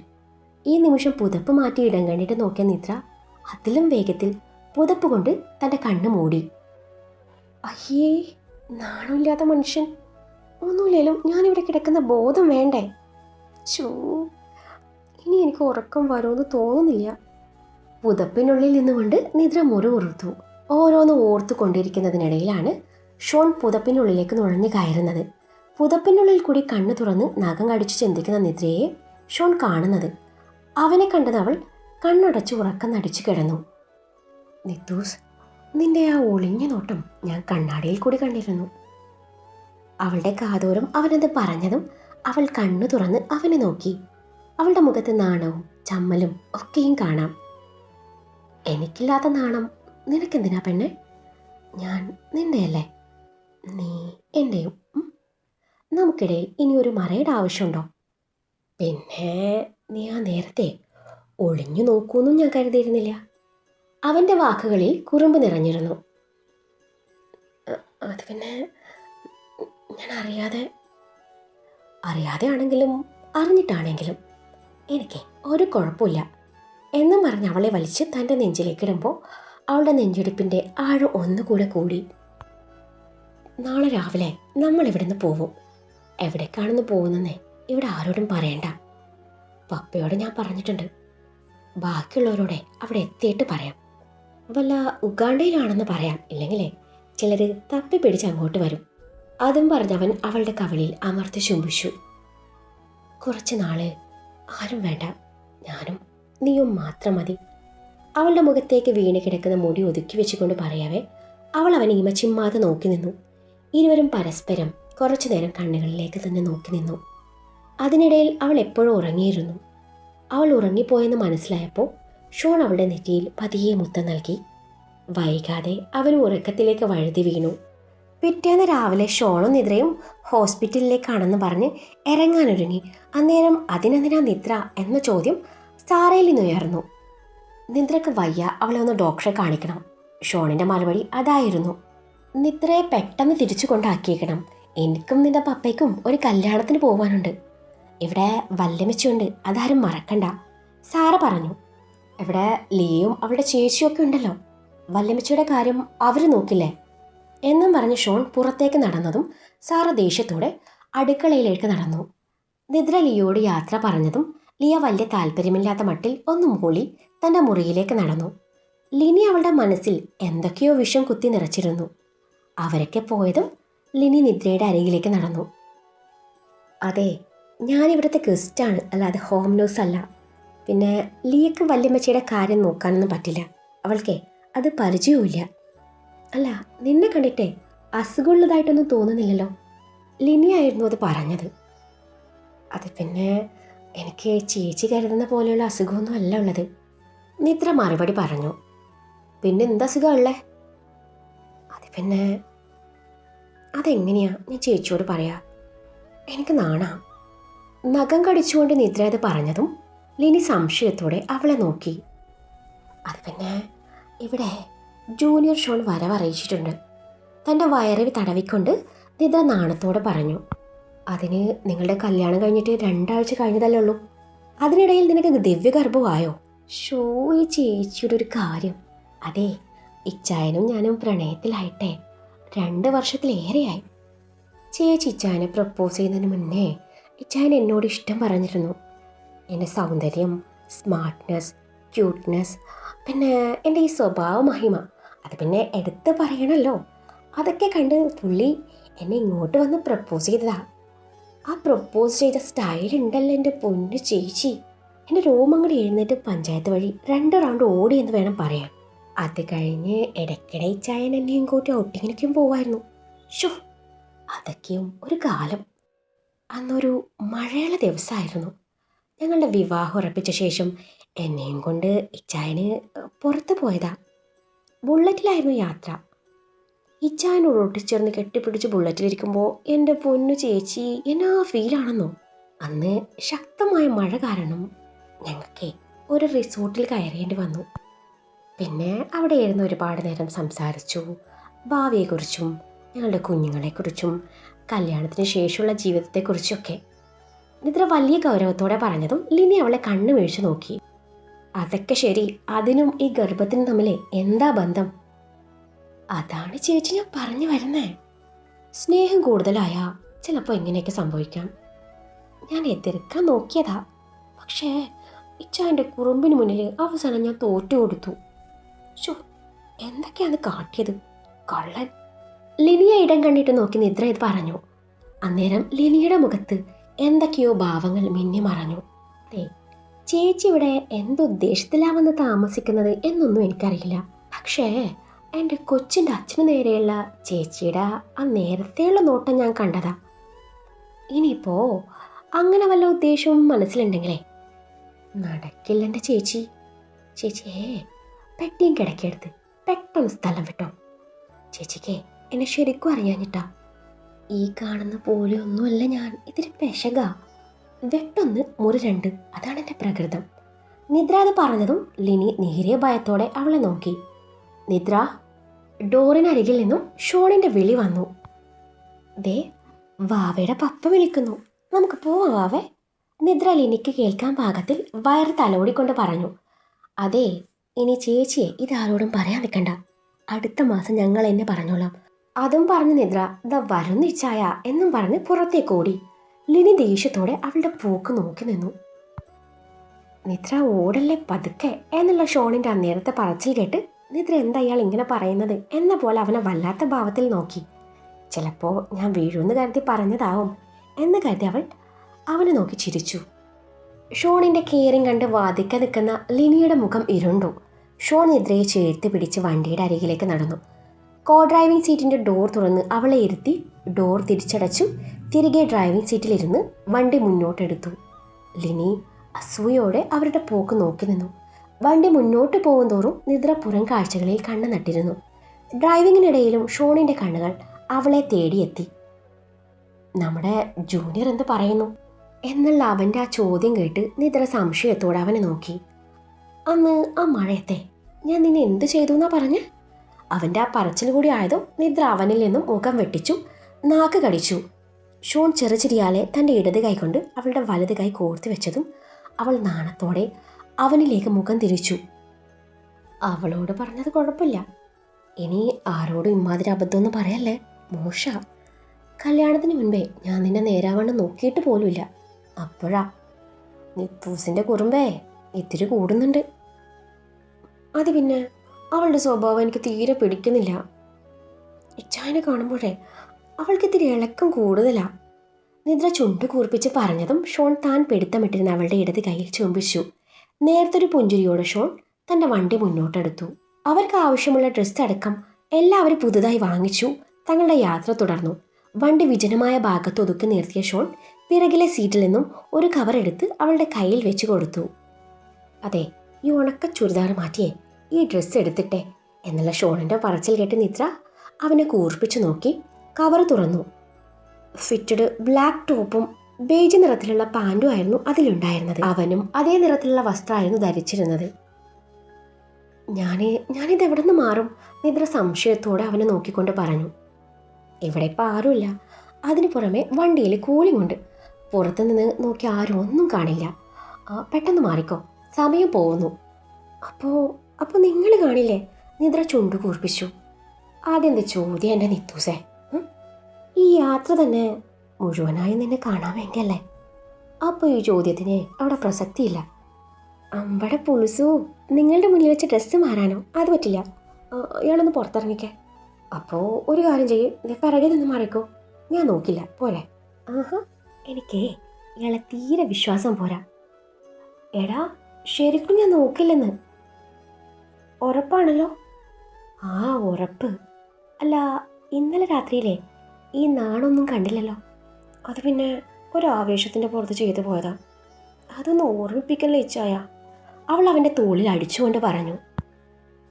ഈ നിമിഷം പുതപ്പ് മാറ്റി ഇടം കണ്ടിട്ട് നോക്കിയ നിദ്ര അതിലും വേഗത്തിൽ പുതപ്പ് കൊണ്ട് തൻ്റെ കണ്ണ് മൂടി. അയ്യേ, നാണമില്ലാത്ത മനുഷ്യൻ, ഒന്നുമില്ലേലും ഞാനിവിടെ കിടക്കുന്ന ബോധം വേണ്ടേ? ചൂ, ഇനി എനിക്ക് ഉറക്കം വരുമെന്ന് തോന്നുന്നില്ല. പുതപ്പിനുള്ളിൽ നിന്നുകൊണ്ട് നിദ്ര മുറുമുറുത്തു. ഓരോന്ന് ഓർത്തു കൊണ്ടിരിക്കുന്നതിനിടയിലാണ് ഷോൺ പുതപ്പിനുള്ളിലേക്ക് നുഴഞ്ഞു കയറുന്നത്. പുതപ്പിനുള്ളിൽ കൂടി കണ്ണു തുറന്ന് നഖം കടിച്ചു ചിന്തിക്കുന്ന നിദ്രയെ ഷോൺ കാണുന്നത്. അവനെ കണ്ടത് അവൾ കണ്ണടച്ച് ഉറക്കം നടിച്ചു കിടന്നു. നിത്തൂസ്, നിന്റെ ആ ഒളിഞ്ഞ നോട്ടം ഞാൻ കണ്ണാടിയിൽ കൂടി കണ്ടിരുന്നു. അവളുടെ കാതോരം അവനത് പറഞ്ഞതും അവൾ കണ്ണു തുറന്ന് അവനെ നോക്കി. അവളുടെ മുഖത്ത് നാണവും ചമ്മലും ഒക്കെയും കാണാം. എനിക്കില്ലാത്ത നാണം നിനക്കെന്തിനാ പെണ്ണെ? ഞാൻ നിന്റെയല്ലേ, നീ എൻ്റെയും. നമുക്കിടയിൽ ഇനിയൊരു മറയുടെ ആവശ്യമുണ്ടോ? പിന്നെ നീ ആ നേരത്തെ ഒളിഞ്ഞു നോക്കൂന്നും ഞാൻ കരുതിയിരുന്നില്ല. അവൻ്റെ വാക്കുകളിൽ കുറുമ്പ് നിറഞ്ഞിരുന്നു. അത് പിന്നെ ഞാൻ അറിയാതെ ആണെങ്കിലും അറിഞ്ഞിട്ടാണെങ്കിലും എനിക്ക് ഒരു കുഴപ്പമില്ല എന്നും പറഞ്ഞ് അവളെ വലിച്ച് തൻ്റെ നെഞ്ചിലേക്കിടുമ്പോൾ അവളുടെ നെഞ്ചിടിപ്പിൻ്റെ ആഴം ഒന്നുകൂടെ കൂടി. നാളെ രാവിലെ നമ്മൾ ഇവിടുന്ന് പോവും. എവിടേക്കാണെന്ന് പോകുന്നേ ഇവിടെ ആരോടും പറയണ്ട. പപ്പയോട് ഞാൻ പറഞ്ഞിട്ടുണ്ട്. ബാക്കിയുള്ളവരോടെ അവിടെ എത്തിയിട്ട് പറയാം. വല്ല ഉഗാണ്ടയിലാണെന്ന് പറയാം. ഇല്ലെങ്കിലേ ചിലർ തപ്പി പിടിച്ച് അങ്ങോട്ട് വരും. അതും പറഞ്ഞവൻ അവളുടെ കവിളിൽ അമർത്തി ചുംബിച്ചു. കുറച്ച് നാള് ആരും വേണ്ട, ഞാനും നീയും മാത്രം മതി. അവളുടെ മുഖത്തേക്ക് വീണ് കിടക്കുന്ന മുടി ഒതുക്കി വെച്ചുകൊണ്ട് പറയാവേ അവൾ അവനെ ഇമച്ചിമ്മാതെ നോക്കി നിന്നു. ഇരുവരും പരസ്പരം കുറച്ചു നേരം കണ്ണുകളിലേക്ക് തന്നെ നോക്കി നിന്നു. അതിനിടയിൽ അവൾ എപ്പോഴും ഉറങ്ങിയിരുന്നു. അവൾ ഉറങ്ങിപ്പോയെന്ന് മനസ്സിലായപ്പോൾ ഷോൺ അവളുടെ നെറ്റിയിൽ പതിയെ മുത്തം നൽകി. വൈകാതെ അവൻ ഉറക്കത്തിലേക്ക് വഴുതി വീണു. പിറ്റേന്ന് രാവിലെ ഷോണും നിദ്രയും ഹോസ്പിറ്റലിലേക്കാണെന്ന് പറഞ്ഞ് ഇറങ്ങാനൊരുങ്ങി. അന്നേരം അതിനെന്തിനാ നിദ്ര എന്ന ചോദ്യം സാറയിൽ നിന്നുയർന്നു. നിദ്രക്ക് വയ്യ, അവളെ ഒന്ന് ഡോക്ടറെ കാണിക്കണം. ഷോണിൻ്റെ മറുപടി അതായിരുന്നു. നിദ്രയെ പെട്ടെന്ന് തിരിച്ചു കൊണ്ടാക്കിയേക്കണം. എനിക്കും നിന്റെ പപ്പയ്ക്കും ഒരു കല്യാണത്തിന് പോകാനുണ്ട്. ഇവിടെ വല്യമ്മച്ചുണ്ട്, അതാരും മറക്കണ്ട, സാറ പറഞ്ഞു. ഇവിടെ ലിയയും അവളുടെ ചേച്ചിയൊക്കെ ഉണ്ടല്ലോ, വല്യമ്മച്ചിയുടെ കാര്യം അവർ നോക്കില്ലേ എന്നും പറഞ്ഞ് ഷോൺ പുറത്തേക്ക് നടന്നതും സാറ ദേഷ്യത്തോടെ അടുക്കളയിലേക്ക് നടന്നു. നിദ്ര ലിയോട് യാത്ര പറഞ്ഞതും ലിയ വലിയ താല്പര്യമില്ലാത്ത മട്ടിൽ ഒന്ന് മൂളി തൻ്റെ മുറിയിലേക്ക് നടന്നു. ലിനി അവളുടെ മനസ്സിൽ എന്തൊക്കെയോ വിഷം കുത്തി നിറച്ചിരുന്നു. അവരൊക്കെ പോയതും ലിനി നിദ്രയുടെ അരികിലേക്ക് നടന്നു. അതെ, ഞാനിവിടുത്തെ ഗസ്റ്റാണ്, അല്ലാതെ ഹോം ന്യൂസ് അല്ല. പിന്നെ ലിയക്ക് വല്യമ്മച്ചിയുടെ കാര്യം നോക്കാനൊന്നും പറ്റില്ല. അവൾക്കേ അത് പരിചയവുമില്ല. അല്ല, നിന്നെ കണ്ടിട്ടേ അസുഖമുള്ളതായിട്ടൊന്നും തോന്നുന്നില്ലല്ലോ. ലിനിയായിരുന്നു അത് പറഞ്ഞത്. അത് പിന്നെ എനിക്ക് ചേച്ചി കരുതുന്ന പോലെയുള്ള അസുഖമൊന്നും അല്ല ഉള്ളത്, നിദ്ര മറുപടി പറഞ്ഞു. പിന്നെ എന്താ അസുഖമുള്ളേ? അത് പിന്നെ അതെങ്ങനെയാ ഞാൻ ചേച്ചിയോട് പറയാ? എനിക്ക് നാണാ. നഖം കടിച്ചുകൊണ്ട് നിദ്ര അത് പറഞ്ഞതും ലിനി സംശയത്തോടെ അവളെ നോക്കി. അത് പിന്നെ ഇവിടെ ജൂനിയർ ഷോൺ വരവറിയിച്ചിട്ടുണ്ട്. തൻ്റെ വയറിൽ തടവിക്കൊണ്ട് നിദ്ര നാണത്തോടെ പറഞ്ഞു. അതിന് നിങ്ങളുടെ കല്യാണം കഴിഞ്ഞിട്ട് 2 ആഴ്ച കഴിഞ്ഞതല്ലേ ഉള്ളൂ. അതിനിടയിൽ നിനക്ക് ദിവ്യഗർഭമായോ? ഷോ, ഈ ചേച്ചിയുടെ ഒരു കാര്യം. അതെ, ഇച്ചായനും ഞാനും പ്രണയത്തിലായിട്ടെ 2 വർഷത്തിലേറെയായി. ചേച്ചി ഇച്ചായനെ പ്രപ്പോസ് ചെയ്യുന്നതിന് മുന്നേ ഇച്ചായൻ എന്നോട് ഇഷ്ടം പറഞ്ഞിരുന്നു. എൻ്റെ സൗന്ദര്യം, സ്മാർട്ട്നെസ്, ക്യൂട്ട്നെസ്, പിന്നെ എൻ്റെ ഈ സ്വഭാവ മഹിമ അത് പിന്നെ എടുത്ത് പറയണമല്ലോ. അതൊക്കെ കണ്ട് പുള്ളി എന്നെ ഇങ്ങോട്ട് വന്ന് പ്രപ്പോസ് ചെയ്തതാ. ആ പ്രപ്പോസ് ചെയ്ത സ്റ്റൈൽ ഉണ്ടല്ലോ എൻ്റെ പൊന്നു ചേച്ചി. എൻ്റെ രോമങ്ങടി എഴുന്നേറ്റ് പഞ്ചായത്ത് വഴി 2 റൗണ്ട് ഓടി എന്ന് വേണം പറയാൻ. അത് കഴിഞ്ഞ് ഇടയ്ക്കിടെ ഇച്ചായൻ എന്നെയും കൂട്ടി ഔട്ടിങ്ങിനും പോവായിരുന്നു. ഷോ, അതൊക്കെയും ഒരു കാലം. അന്നൊരു മഴയുള്ള ദിവസമായിരുന്നു. ഞങ്ങളുടെ വിവാഹം ഉറപ്പിച്ച ശേഷം എന്നെയും കൊണ്ട് ഇച്ചായന് പുറത്ത് പോയതാ. ബുള്ളറ്റിലായിരുന്നു യാത്ര. ഇച്ചായനോട് ഒട്ടിച്ചേർന്ന് കെട്ടിപ്പിടിച്ച് ബുള്ളറ്റിലിരിക്കുമ്പോൾ എൻ്റെ പൊന്നു ചേച്ചി എന്നാ ഫീലാണെന്നോ. അന്ന് ശക്തമായ മഴ കാരണം ഞങ്ങൾക്ക് ഒരു റിസോർട്ടിൽ കയറേണ്ടി വന്നു. പിന്നെ അവിടെ ഇരുന്ന് ഒരുപാട് നേരം സംസാരിച്ചു. ഭാവിയെക്കുറിച്ചും ഞങ്ങളുടെ കുഞ്ഞുങ്ങളെക്കുറിച്ചും കല്യാണത്തിന് ശേഷമുള്ള ജീവിതത്തെക്കുറിച്ചൊക്കെ. നിദ്ര വലിയ ഗൗരവത്തോടെ പറഞ്ഞതും ലിനി അവളെ കണ്ണു വീഴ്ച നോക്കി. അതൊക്കെ ശരി, അതിനും ഈ ഗർഭത്തിനും തമ്മിൽ എന്താ ബന്ധം? അതാണ് ചേച്ചി ഞാൻ പറഞ്ഞു വരുന്നേ. സ്നേഹം കൂടുതലായ ചിലപ്പോൾ ഇങ്ങനെയൊക്കെ സംഭവിക്കാം. ഞാൻ എതിർക്കാൻ നോക്കിയതാ, പക്ഷേ ഇച്ചാൻ്റെ കുറുമ്പിന് മുന്നിൽ അവസാനം ഞാൻ തോറ്റു കൊടുത്തു. ഷോ, എന്തൊക്കെയാണ് കാട്ടിയത് കള്ളൻ. ലിനിയെ ഇടം കണ്ടിട്ട് നോക്കി നിദ്ര ഇത് പറഞ്ഞു. അന്നേരം ലിനിയുടെ മുഖത്ത് എന്തൊക്കെയോ ഭാവങ്ങൾ മിന്നി മറഞ്ഞു. ചേച്ചി ഇവിടെ എന്തുദ്ദേശത്തിലാവെന്ന് താമസിക്കുന്നത് എന്നൊന്നും എനിക്കറിയില്ല. പക്ഷേ എൻ്റെ കൊച്ചിൻ്റെ അച്ഛന് നേരെയുള്ള ചേച്ചിയുടെ ആ നേരത്തെയുള്ള നോട്ടം ഞാൻ കണ്ടതാ. ഇനിയിപ്പോ അങ്ങനെ വല്ല ഉദ്ദേശവും മനസ്സിലുണ്ടെങ്കിലേ നടക്കില്ല എൻ്റെ ചേച്ചി. ചേച്ചിയെ പെട്ടിയും കിടക്കെടുത്ത് പെട്ടെന്ന് സ്ഥലം വിട്ടോ. ചേച്ചിക്ക് എന്നെ ശരിക്കും അറിയാഞ്ഞിട്ടാ. ഈ കാണുന്ന പോലെ ഒന്നുമല്ല ഞാൻ. ഇതിൽ പെശക. വെട്ടൊന്ന് മുറി രണ്ട്, അതാണ് എൻ്റെ പ്രകൃതം. നിദ്ര അത് പറഞ്ഞതും ലിനി നേരിയ ഭയത്തോടെ അവളെ നോക്കി. നിദ്ര. ഡോറിനരികിൽ നിന്നും ഷോണിൻ്റെ വിളി വന്നു. ദേ വാവയുടെ പപ്പ വിളിക്കുന്നു, നമുക്ക് പോവാം വാവേ. നിദ്ര ലിനിക്ക് കേൾക്കാൻ പാകത്തിൽ വയറ് തലോടിക്കൊണ്ട് പറഞ്ഞു. അതെ, ഇനി ചേച്ചിയെ ഇതാരോടും പറയാൻ നിൽക്കണ്ട. അടുത്ത മാസം ഞങ്ങൾ എന്നെ പറഞ്ഞോളാം. അതും പറഞ്ഞ് നിദ്ര ദ വരുന്നിച്ചായ എന്നും പറഞ്ഞ് പുറത്തേക്ക് ഓടി. ലിനി ദേഷ്യത്തോടെ അവളുടെ പോക്ക് നോക്കി നിന്നു. നിദ്ര ഓടല്ലേ പതുക്കെ എന്നുള്ള ഷോണിൻ്റെ അന്നേരത്തെ പറച്ചിൽ കേട്ട് നിദ്ര എന്താ അയാൾ ഇങ്ങനെ പറയുന്നത് എന്ന പോലെ അവനെ വല്ലാത്ത ഭാവത്തിൽ നോക്കി. ചിലപ്പോൾ ഞാൻ വീഴുമെന്ന് കരുതി പറഞ്ഞതാവും എന്ന് കരുതി അവൾ അവനെ നോക്കി ചിരിച്ചു. ഷോണിൻ്റെ കെയറിങ് കണ്ട് വാദിക്കാൻ നിൽക്കുന്ന ലിനിയുടെ മുഖം ഇരുണ്ടു. ഷോൺ നിദ്രയെ ചേർത്ത് പിടിച്ച് വണ്ടിയുടെ അരികിലേക്ക് നടന്നു. കോ ഡ്രൈവിംഗ് സീറ്റിൻ്റെ ഡോർ തുറന്ന് അവളെ ഇരുത്തി ഡോർ തിരിച്ചടച്ചു തിരികെ ഡ്രൈവിംഗ് സീറ്റിലിരുന്ന് വണ്ടി മുന്നോട്ടെടുത്തു. ലിനി അസൂയോടെ അവരുടെ പോക്ക് നോക്കി നിന്നു. വണ്ടി മുന്നോട്ട് പോകും തോറും നിദ്ര പുറം കാഴ്ചകളിൽ കണ്ണു നട്ടിരുന്നു. ഡ്രൈവിങ്ങിനിടയിലും ഷോണിൻ്റെ കണ്ണുകൾ അവളെ തേടിയെത്തി. നമ്മുടെ ജൂനിയർ എന്ത് പറയുന്നു എന്നുള്ള അവൻ്റെ ആ ചോദ്യം കേട്ട് നിദ്ര സംശയത്തോടെ അവനെ നോക്കി. അന്ന് ആ മഴയത്തെ ഞാൻ നിന്നെ എന്ത് ചെയ്തു എന്നാ പറഞ്ഞ്? അവൻ്റെ ആ പറച്ചിൽ കൂടി ആയതും നിദ്ര അവനിൽ നിന്നും മുഖം വെട്ടിച്ചു, നാക്ക് കടിച്ചു. ഷോൺ ചെറുചിരിയാലെ തൻ്റെ ഇടത് കൈ കൊണ്ട് അവളുടെ വലത് കൈ കോർത്ത് വെച്ചതും അവൾ നാണത്തോടെ അവനിലേക്ക് മുഖം തിരിച്ചു. അവളോട് പറഞ്ഞത് കുഴപ്പമില്ല, ഇനി ആരോടും ഇമാതിരി അബദ്ധമൊന്നും പറയല്ലേ, മോശ. കല്യാണത്തിന് മുൻപേ ഞാൻ നിന്നെ നേരാവണ്ണം നോക്കിയിട്ട് പോലുമില്ല. അപ്പോഴാ നിത്തൂസിൻ്റെ കുറുമ്പേ ഇത്തിരി കൂടുന്നുണ്ട്. അത് പിന്നെ അവളുടെ സ്വഭാവം എനിക്ക് തീരെ പിടിക്കുന്നില്ല. ഇച്ചായനെ കാണുമ്പോഴേ അവൾക്ക് ഇത്തിരി ഇളക്കം കൂടുതലാ. നിദ്ര ചുണ്ടു കൂർപ്പിച്ച് പറഞ്ഞതും ഷോൺ താൻ പിടുത്തമിട്ടിരുന്ന അവളുടെ ഇടത് കയ്യിൽ ചുംബിച്ചു. നേരത്തൊരു പുഞ്ചിരിയോടെ ഷോൺ തൻ്റെ വണ്ടി മുന്നോട്ടെടുത്തു. അവർക്ക് ആവശ്യമുള്ള ഡ്രസ്സ് അടക്കം എല്ലാവരും പുതുതായി വാങ്ങിച്ചു. തങ്ങളുടെ യാത്ര തുടർന്നു. വണ്ടി വിജനമായ ഭാഗത്ത് ഒതുക്കി നിർത്തിയ ഷോൺ പിറകിലെ സീറ്റിൽ നിന്നും ഒരു കവർ എടുത്ത് അവളുടെ കയ്യിൽ വെച്ച് കൊടുത്തു. അതെ, ഈ ഉണക്ക ചുരിദാർ മാറ്റിയേ ഈ ഡ്രസ്സ് എടുത്തിട്ടെ എന്നുള്ള ഷോണിൻ്റെ പറച്ചിൽ കേട്ട് നിദ്ര അവനെ കൂർപ്പിച്ചു നോക്കി. കവർ തുറന്നു. ഫിറ്റഡ് ബ്ലാക്ക് ടോപ്പും ബേജ് നിറത്തിലുള്ള പാൻറ്റും ആയിരുന്നു അതിലുണ്ടായിരുന്നത്. അവനും അതേ നിറത്തിലുള്ള വസ്ത്രമായിരുന്നു ധരിച്ചിരുന്നത്. ഞാനിത് എവിടെ നിന്ന് മാറും? നിദ്ര സംശയത്തോടെ അവനെ നോക്കിക്കൊണ്ട് പറഞ്ഞു. ഇവിടെ ഇപ്പം ആരുമില്ല, അതിന് പുറമെ വണ്ടിയിൽ കൂളിംഗ് ഉണ്ട്. പുറത്തുനിന്ന് നോക്കി ആരും ഒന്നും കാണില്ല. പെട്ടെന്ന് മാറിക്കോ, സമയം പോകുന്നു. അപ്പോൾ നിങ്ങൾ കാണില്ലേ? നിദ്ര ചുണ്ടു കൂർപ്പിച്ചു. ആദ്യത്തെ ചോദ്യം എൻ്റെ നിത്തൂസേ, ഈ യാത്ര തന്നെ മുഴുവനായി നിന്നെ കാണാൻ വേണ്ടിയല്ലേ? അപ്പോൾ ഈ ചോദ്യത്തിന് അവിടെ പ്രസക്തിയില്ല. അമ്പടെ പുളുസു, നിങ്ങളുടെ മുന്നിൽ വെച്ച് ഡ്രസ്സ് മാറാനോ? അത് പറ്റില്ല. ഇയാളൊന്ന് പുറത്തിറങ്ങിക്കേ. അപ്പോൾ ഒരു കാര്യം ചെയ്യും, നീ പിറകെ നിന്ന് മാറിക്കോ, ഞാൻ നോക്കില്ല, പോരെ? ആഹാ, എനിക്കേ ഇയാളെ തീരെ വിശ്വാസം പോരാ. എടാ, ശരിക്കും ഞാൻ നോക്കില്ലെന്ന്. ഉറപ്പാണല്ലോ? ആ, ഉറപ്പ്. അല്ല, ഇന്നലെ രാത്രിയിലേ ഈ നാണൊന്നും കണ്ടില്ലല്ലോ. അത് പിന്നെ ഒരു ആവേശത്തിൻ്റെ പുറത്ത് ചെയ്തു പോയതാ. അതൊന്ന് ഓർമ്മിപ്പിക്കല്ലേ ഇച്ചായ, അവൾ അവൻ്റെ തോളിൽ അടിച്ചുകൊണ്ട് പറഞ്ഞു.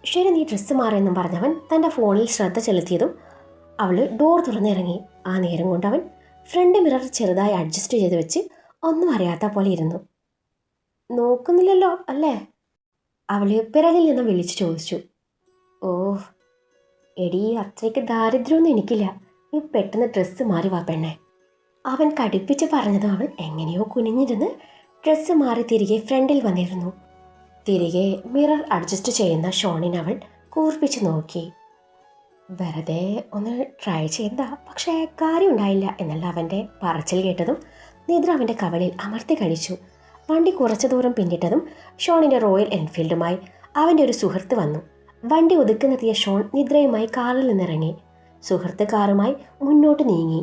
ശരി, നീ ഡ്രസ്സ് മാറിയെന്നും പറഞ്ഞവൻ തൻ്റെ ഫോണിൽ ശ്രദ്ധ ചെലുത്തിയതും അവൾ ഡോർ തുറന്നിറങ്ങി. ആ നേരം കൊണ്ട് അവൻ ഫ്രണ്ട് മിറർ ചെറുതായി അഡ്ജസ്റ്റ് ചെയ്ത് വെച്ച് ഒന്നും അറിയാത്ത പോലെ ഇരുന്നു. നോക്കുന്നില്ലല്ലോ അല്ലേ? അവൾ പിറകിൽ നിന്ന് വിളിച്ചു ചോദിച്ചു. ഓ എടീ, അത്രയ്ക്ക് ദാരിദ്ര്യമൊന്നും എനിക്കില്ല. നീ പെട്ടെന്ന് ഡ്രസ്സ് മാറി വാ പെണ്ണെ. അവൻ കടുപ്പിച്ച് പറഞ്ഞതും അവൾ എങ്ങനെയോ കുനിഞ്ഞിരുന്ന് ഡ്രസ്സ് മാറി തിരികെ ഫ്രണ്ടിൽ വന്നിരുന്നു. തിരികെ മിറർ അഡ്ജസ്റ്റ് ചെയ്യുന്ന ഷോണിനെ അവൾ കൂർപ്പിച്ച് നോക്കി. വെറുതെ ഒന്ന് ട്രൈ ചെയ്താ, പക്ഷേ കാര്യം ഉണ്ടായില്ല എന്നുള്ള അവൻ്റെ പറച്ചിൽ കേട്ടതും നിദ്ര അവൻ്റെ കവളിൽ അമർത്തി കഴിച്ചു. വണ്ടി കുറച്ചു ദൂരം പിന്നിട്ടതും ഷോണിൻ്റെ റോയൽ എൻഫീൽഡുമായി അവൻ്റെ ഒരു സുഹൃത്ത് വന്നു. വണ്ടി ഒതുക്കുന്നെത്തിയ ഷോൺ നിദ്രയുമായി കാറിൽ നിന്നിറങ്ങി. സുഹൃത്ത് കാറുമായി മുന്നോട്ട് നീങ്ങി.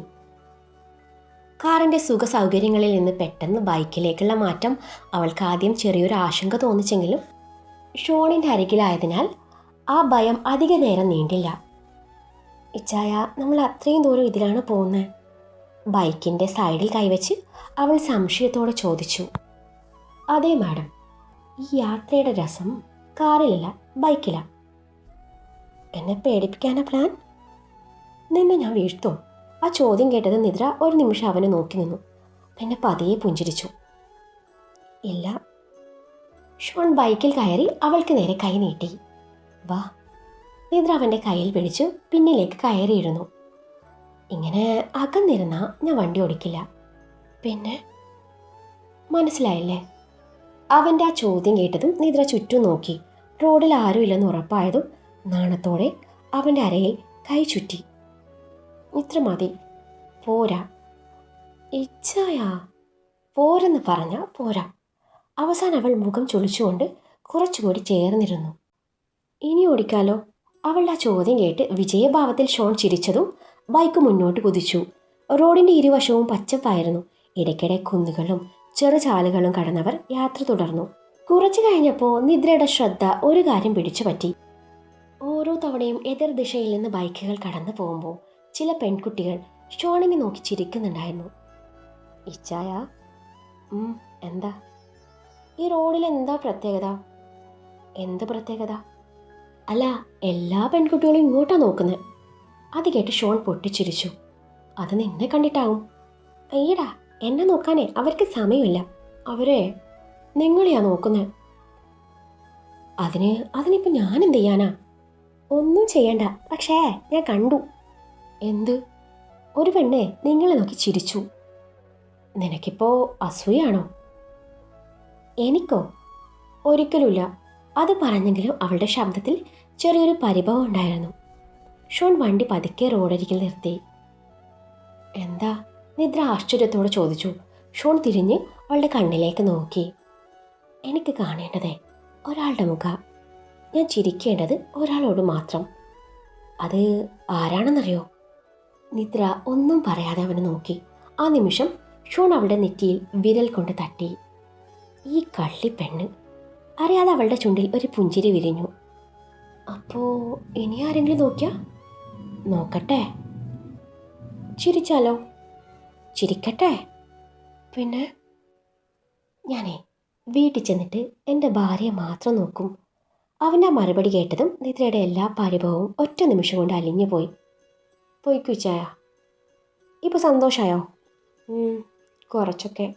കാറിൻ്റെ സുഖ സൗകര്യങ്ങളിൽ നിന്ന് പെട്ടെന്ന് ബൈക്കിലേക്കുള്ള മാറ്റം അവൾക്ക് ആദ്യം ചെറിയൊരു ആശങ്ക തോന്നിച്ചെങ്കിലും ഷോണിൻ്റെ അരികിലായതിനാൽ ആ ഭയം അധിക നേരം നീണ്ടില്ല. ഇച്ചായ, നമ്മൾ അത്രയും ദൂരം ഇതിലാണ് പോകുന്നത്? ബൈക്കിൻ്റെ സൈഡിൽ കൈവച്ച് അവൾ സംശയത്തോടെ ചോദിച്ചു. അതെ മാഡം, ഈ യാത്രയുടെ രസം കാറിലല്ല ബൈക്കിലാ. എന്നെ പേടിപ്പിക്കാനാ പ്ലാൻ? നിന്നെ ഞാൻ വീഴ്ത്തോ? ആ ചോദ്യം കേട്ടത് നിദ്ര ഒരു നിമിഷം അവനെ നോക്കി നിന്നു. പിന്നെ പതിയെ പുഞ്ചിരിച്ചു. ഇല്ല. ഷോൺ ബൈക്കിൽ കയറി അവൾക്ക് നേരെ കൈ നീട്ടി. വാ. നിദ്ര അവൻ്റെ കയ്യിൽ പിടിച്ചു പിന്നിലേക്ക് കയറിയിരുന്നു. ഇങ്ങനെ അകന്നിരുന്നാ ഞാൻ വണ്ടി ഓടിക്കില്ല. പിന്നെ? മനസ്സിലായില്ലേ? അവൻ്റെ ആ ചോദ്യം കേട്ടതും നിദ്ര ചുറ്റും നോക്കി. റോഡിൽ ആരുമില്ലെന്ന് ഉറപ്പായതും നാണത്തോടെ അവൻ്റെ അരയിൽ കൈ ചുറ്റി. ഇത്ര മതി, പോരാ. ഇച്ഛായാ, പോരെന്ന് പറഞ്ഞാൽ പോരാ. അവസാനം അവൾ മുഖം ചൊളിച്ചുകൊണ്ട് കുറച്ചുകൂടി ചേർന്നിരുന്നു. ഇനി ഓടിക്കാലോ? അവളുടെ ആ ചോദ്യം കേട്ട് വിജയഭാവത്തിൽ ഷോൺ ചിരിച്ചതും ബൈക്ക് മുന്നോട്ട് കുതിച്ചു. റോഡിൻ്റെ ഇരുവശവും പച്ചപ്പായിരുന്നു. ഇടയ്ക്കിടെ കുന്നുകളും ചെറുചാലുകളും കടന്നവർ യാത്ര തുടർന്നു. കുറച്ചു കഴിഞ്ഞപ്പോൾ നിദ്രയുടെ ശ്രദ്ധ ഒരു കാര്യം പിടിച്ചു പറ്റി. ഓരോ തവണയും എതിർ ദിശയിൽ നിന്ന് ബൈക്കുകൾ കടന്നു പോകുമ്പോൾ ചില പെൺകുട്ടികൾ ഷോണിനെ നോക്കി ചിരിക്കുന്നുണ്ടായിരുന്നു. ഇച്ചായ, എന്താ? ഈ റോഡിൽ എന്താ പ്രത്യേകത? എന്ത് പ്രത്യേകത? അല്ല, എല്ലാ പെൺകുട്ടികളും ഇങ്ങോട്ടാ നോക്കുന്നത്. അത് കേട്ട് ഷോൺ പൊട്ടിച്ചിരിച്ചു. അത് നിന്നെ കണ്ടിട്ടാവും. അയ്യടാ, എന്നെ നോക്കാനേ അവർക്ക് സമയമില്ല. അവരെ നിങ്ങളെയാ നോക്കുന്നത്. അതിനിപ്പോൾ ഞാൻ എന്ത് ചെയ്യാനാ? ഒന്നും ചെയ്യണ്ട. പക്ഷേ ഞാൻ കണ്ടു. എന്ത്? ഒരു പെണ്ണെ നിങ്ങളെ നോക്കി ചിരിച്ചു. നിനക്കിപ്പോൾ അസൂയാണോ? എനിക്കോ? ഒരിക്കലുമില്ല. അത് പറഞ്ഞെങ്കിലും അവളുടെ ശബ്ദത്തിൽ ചെറിയൊരു പരിഭവം ഉണ്ടായിരുന്നു. ഷോൺ വണ്ടി പതുക്കെ റോഡരികിൽ നിർത്തി. എന്താ? നിദ്ര ആശ്ചര്യത്തോടെ ചോദിച്ചു. ഷോൺ തിരിഞ്ഞ് അവളുടെ കണ്ണിലേക്ക് നോക്കി. എനിക്ക് കാണേണ്ടതേ ഒരാളുടെ മുഖം. ഞാൻ ചിരിക്കേണ്ടത് ഒരാളോട് മാത്രം. അത് ആരാണെന്നറിയോ? നിദ്ര ഒന്നും പറയാതെ അവനെ നോക്കി. ആ നിമിഷം ഷോൺ അവളുടെ നെറ്റിയിൽ വിരൽ കൊണ്ട് തട്ടി. ഈ കള്ളിപ്പെണ്ണ്. അറിയാതെ അവളുടെ ചുണ്ടിൽ ഒരു പുഞ്ചിരി വിരിഞ്ഞു. അപ്പോൾ ഇനി ആരെങ്കിലും നോക്കിയാ? നോക്കട്ടെ. ചിരിച്ചാലോ? ചിരിക്കട്ടെ. പിന്നെ ഞാനേ വീട്ടിൽ ചെന്നിട്ട് എൻ്റെ ഭാര്യയെ മാത്രം നോക്കും. അവൻ്റെ മറുപടി കേട്ടതും നിദ്രയുടെ എല്ലാ പരിഭവവും ഒറ്റ നിമിഷം കൊണ്ട് അലിഞ്ഞു പോയി. പോയിക്കുച്ചായ, ഇപ്പോൾ സന്തോഷമായോ? കുറച്ചൊക്കെ.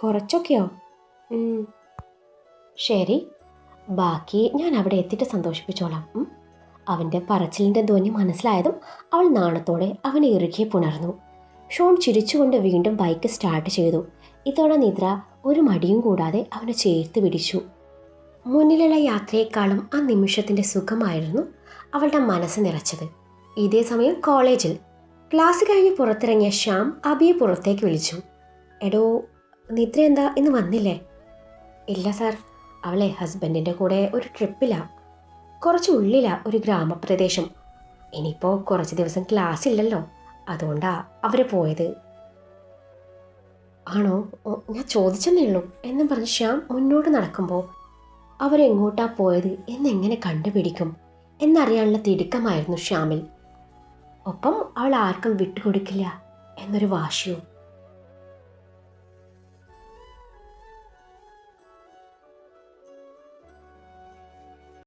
കുറച്ചൊക്കെയോ? ശരി, ബാക്കി ഞാൻ അവിടെ എത്തിയിട്ട് സന്തോഷിപ്പിച്ചോളാം. അവൻ്റെ പറച്ചിലിൻ്റെ ധ്വനി മനസ്സിലായതും അവൾ നാണത്തോടെ അവനെ ഇറുകെ പുണർന്നു. ഷോൺ ചിരിച്ചുകൊണ്ട് വീണ്ടും ബൈക്ക് സ്റ്റാർട്ട് ചെയ്തു. ഇതോടെ നിദ്ര ഒരു മടിയും കൂടാതെ അവനെ ചേർത്ത് പിടിച്ചു. മുന്നിലുള്ള യാത്രയെക്കാളും ആ നിമിഷത്തിൻ്റെ സുഖമായിരുന്നു അവളുടെ മനസ്സ് നിറച്ചത്. ഇതേ സമയം കോളേജിൽ ക്ലാസ് കഴിഞ്ഞ് പുറത്തിറങ്ങിയ ശ്യാം അബിയെ പുറത്തേക്ക് വിളിച്ചു. എടോ, നിദ്ര എന്താ ഇന്ന് വന്നില്ലേ? ഇല്ല സാർ, അവളെ ഹസ്ബൻഡിൻ്റെ കൂടെ ഒരു ട്രിപ്പിലാണ്. കുറച്ച് ഉള്ളിലാ, ഒരു ഗ്രാമപ്രദേശം. ഇനിയിപ്പോൾ കുറച്ച് ദിവസം ക്ലാസ് ഇല്ലല്ലോ, അതുകൊണ്ടാ അവർ പോയത്. ആണോ? ഞാൻ ചോദിച്ചെന്നേ ഉള്ളൂ എന്നും പറഞ്ഞ് ശ്യാം മുന്നോട്ട് നടക്കുമ്പോൾ അവരെങ്ങോട്ടാ പോയത് എന്നെങ്ങനെ കണ്ടുപിടിക്കും എന്നറിയാനുള്ള തിടുക്കമായിരുന്നു ശ്യാമിൽ. ഒപ്പം അവൾ ആർക്കും വിട്ടുകൊടുക്കില്ല എന്നൊരു വാശിയും.